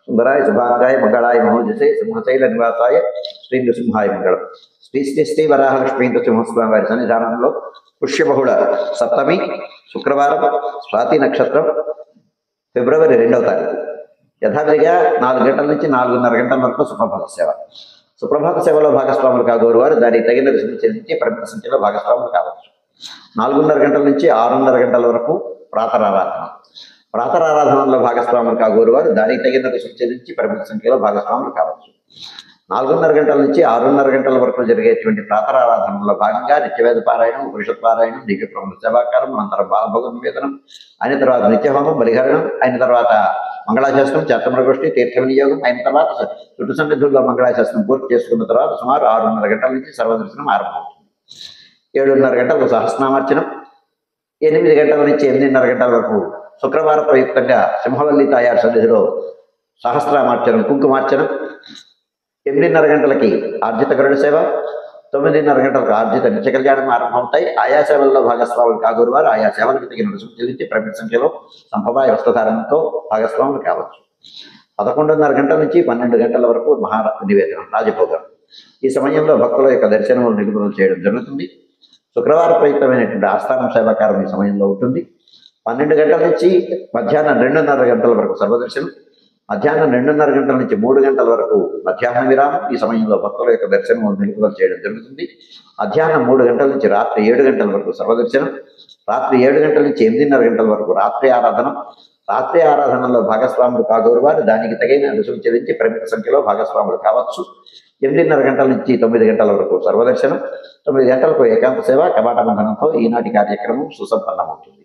సుందరాయ శుభాంగాయ మంగళాయ మహోజసే సింహశైల నివాసాయ శ్రీ నృసింహాయ మంగళం. శ్రీ శ్రీ శ్రీ వరాహలక్ష్మీ నృసింహస్వామి వారి సన్నిధానంలో పుష్యబహుళ సప్తమి శుక్రవారం స్వాతి నక్షత్రం ఫిబ్రవరి 2వ తారీఖు యథావిధిగా 4 గంటల నుంచి 4:30 గంటల వరకు సుప్రభాత సేవ. సుప్రభాత సేవలో భాగస్వాములు కాగోరు వారు దానికి తగిన రుసుము చెల్లించి పరిమిత సంఖ్యలో భాగస్వాములు కావచ్చు. 4:30 గంటల నుంచి 6:30 గంటల వరకు ప్రాతరారాధన. ప్రాతరారాధనలో భాగస్వాములు కాగోరు వారు దానికి తగిన రుసుము చెల్లించి పరిమిత సంఖ్యలో భాగస్వాములు కావచ్చు. 4:30 గంటల నుంచి 6:30 గంటల వరకు జరిగేటువంటి ప్రాతరారాధనలో భాగంగా నిత్యవేద పారాయణం, ఉపనిషత్ పారాయణం, దివ్య ప్రముఖ సేవాకారం, అనంతరం బాలభోగ నివేదనం, అయిన తర్వాత నిత్యహోమం, బలిహరణం, అయిన తర్వాత మంగళాశాస్త్రం, చాతమృగోష్ఠి, తీర్థ వినియోగం, అయిన తర్వాత చుట్టు సన్నిధుల్లో మంగళాశాస్త్రం పూర్తి చేసుకున్న తర్వాత సుమారు 6:30 గంటల నుంచి సర్వదర్శనం ఆరంభమవుతుంది. 7:30 గంటలకు సహస్రనామార్చనం, 8 గంటల నుంచి 8:30 గంటల వరకు శుక్రవార ప్రయుక్తంగా సింహవల్లి తాయారు సన్నిధిలో సహస్రనామార్చనం, కుంకుమార్చనం, 8:30 గంటలకి ఆర్జిత గరుడ సేవ, 9:30 గంటలకు ఆర్జిత నిత్య కళ్యాణం ఆరంభమవుతాయి. ఆయా సేవల్లో భాగస్వాములు కాగోరు వారు ఆయా సేవలకు తగిన రుసుము చెల్లించి పరిమిత సంఖ్యలో సంప్రదాయ వస్త్రధారణతో భాగస్వాములు కావచ్చు. 11:30 గంటల నుంచి 12 గంటల వరకు మహారత్న నివేదనం, రాజభోగం. ఈ సమయంలో భక్తుల యొక్క దర్శనములు నిలుపుదల చేయడం జరుగుతుంది. శుక్రవార ప్రయుక్తమైనటువంటి ఆస్థానం సేవాకారం ఈ సమయంలో ఉంటుంది. 12 గంటల నుంచి మధ్యాహ్నం 2:30 గంటల వరకు సర్వదర్శనం, మధ్యాహ్నం 2:30 గంటల నుంచి 3 గంటల వరకు మధ్యాహ్న విరామం. ఈ సమయంలో భక్తుల యొక్క దర్శనం నిలుపుదల చేయడం జరుగుతుంది. మధ్యాహ్నం 3 గంటల నుంచి రాత్రి 7 గంటల వరకు సర్వదర్శనం, రాత్రి 7 గంటల నుంచి 8:30 గంటల వరకు రాత్రి ఆరాధన. రాత్రి ఆరాధనలో భాగస్వాములు కాగోరు వారు దానికి తగిన రుసుము చెల్లించి పరిమిత సంఖ్యలో భాగస్వాములు కావచ్చు. 8:30 గంటల నుంచి 9 గంటల వరకు సర్వదర్శనం, 9 గంటలకు ఏకాంత సేవ కవాట బంధనంతో ఈనాటి కార్యక్రమం సుసంపన్నమవుతుంది.